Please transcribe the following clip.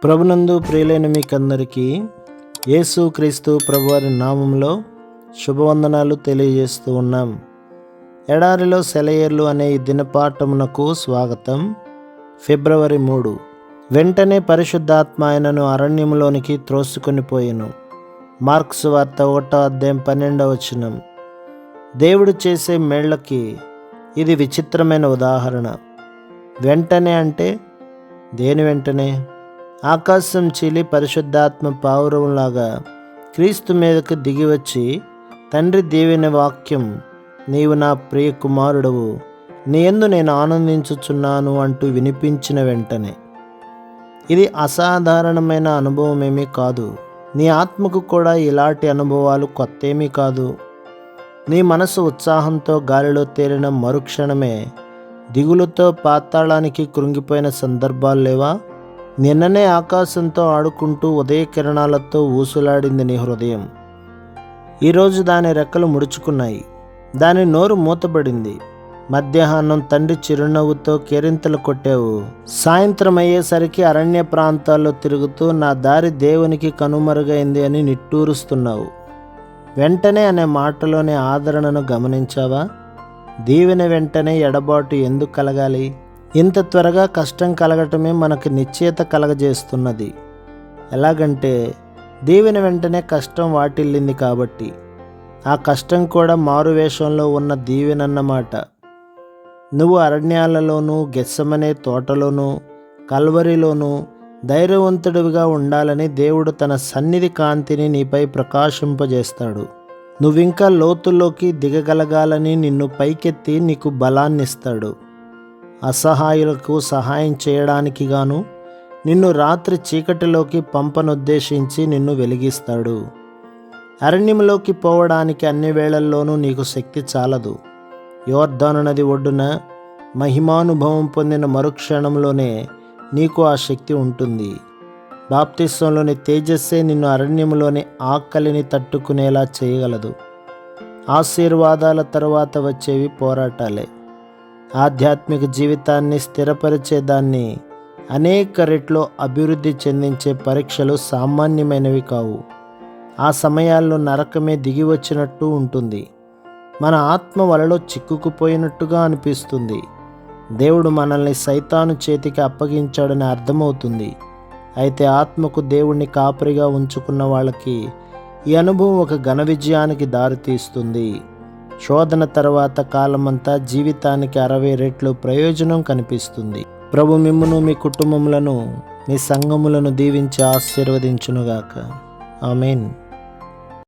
ప్రభునందు ప్రియులైన మీకందరికీ యేసుక్రీస్తు ప్రభువారి నామంలో శుభవందనాలు తెలియజేస్తూ ఉన్నాం. ఎడారిలో సెలయేర్లు అనే ఈ దినపాఠమునకు స్వాగతం. ఫిబ్రవరి 3. వెంటనే పరిశుద్ధాత్మ ఆయనను అరణ్యములోనికి త్రోసుకొని పోయెను. మార్క్స్ వార్త 1:12. దేవుడు చేసే మేళ్లకి ఇది విచిత్రమైన ఉదాహరణ. వెంటనే అంటే దేని వెంటనే? ఆకాశం చీలి పరిశుద్ధాత్మ పావురంలాగా క్రీస్తు మీదకు దిగివచ్చి, తండ్రి దీవెన వాక్యం, నీవు నా ప్రియ కుమారుడవు, నీ యందు నేను ఆనందించుచున్నాను అంటూ వినిపించిన వెంటనే. ఇది అసాధారణమైన అనుభవమేమీ కాదు. నీ ఆత్మకు కూడా ఇలాంటి అనుభవాలు కొత్తేమీ కాదు. నీ మనసు ఉత్సాహంతో గాలిలో తేలిన మరుక్షణమే దిగులుతో పాతాళానికి కృంగిపోయిన సందర్భాలు లేవా? నిన్ననే ఆకాశంతో ఆడుకుంటూ ఉదయ కిరణాలతో ఊసులాడింది నీ హృదయం. ఈరోజు దాని రెక్కలు ముడుచుకున్నాయి, దాని నోరు మూతబడింది. మధ్యాహ్నం తండ్రి చిరునవ్వుతో కేరింతలు కొట్టావు. సాయంత్రం అయ్యేసరికి అరణ్య ప్రాంతాల్లో తిరుగుతూ నా దారి దేవునికి కనుమరుగైంది అని నిట్టూరుస్తున్నావు. వెంటనే అనే మాటలోని ఆదరణను గమనించావా? దీవెన వెంటనే ఎడబాటు ఎందుకు కలగాలి? ఇంత త్వరగా కష్టం కలగటమే మనకు నిశ్చయత కలగజేస్తున్నది. ఎలాగంటే దీవెన వెంటనే కష్టం వాటిల్లింది కాబట్టి. ఆ కష్టం కూడా మారువేషంలో ఉన్న దీవెనన్నమాట. నువ్వు అరణ్యాలలోనూ, గెత్సెమనే తోటలోనూ, కల్వరిలోనూ ధైర్యవంతుడివిగా ఉండాలని దేవుడు తన సన్నిధి కాంతిని నీపై ప్రకాశింపజేస్తాడు. నువ్వింకా లోతుల్లోకి దిగగలగాలని నిన్ను పైకెత్తి నీకు బలాన్నిస్తాడు. అసహాయులకు సహాయం చేయడానికి గాను నిన్ను రాత్రి చీకటిలోకి పంపనుద్దేశించి నిన్ను వెలిగిస్తాడు. అరణ్యంలోకి పోవడానికి అన్ని వేళల్లోనూ నీకు శక్తి చాలదు. యోర్దాను నది ఒడ్డున మహిమానుభవం పొందిన మరుక్షణంలోనే నీకు ఆ శక్తి ఉంటుంది. బాప్తిస్వంలోని తేజస్సే నిన్ను అరణ్యంలోని ఆకలిని తట్టుకునేలా చేయగలదు. ఆశీర్వాదాల తరువాత వచ్చేవి పోరాటాలే. ఆధ్యాత్మిక జీవితాన్ని స్థిరపరిచేదాన్ని అనేక రెట్లు అభివృద్ధి చెందించే పరీక్షలు సామాన్యమైనవి కావు. ఆ సమయాల్లో నరకమే దిగి వచ్చినట్టు ఉంటుంది. మన ఆత్మ వలలో చిక్కుకుపోయినట్టుగా అనిపిస్తుంది. దేవుడు మనల్ని సైతాను చేతికి అప్పగించాడని అర్థమవుతుంది. అయితే ఆత్మకు దేవుణ్ణి కాపరిగా ఉంచుకున్న వాళ్ళకి ఈ అనుభవం ఒక ఘన విజయానికి దారితీస్తుంది. శోధన తర్వాత కాలమంతా జీవితానికి 60 రెట్లు ప్రయోజనం కనిపిస్తుంది. ప్రభు మిమ్మును, మీ కుటుంబములను, మీ సంఘములను దీవించి ఆశీర్వదించునుగాక. ఆమేన్.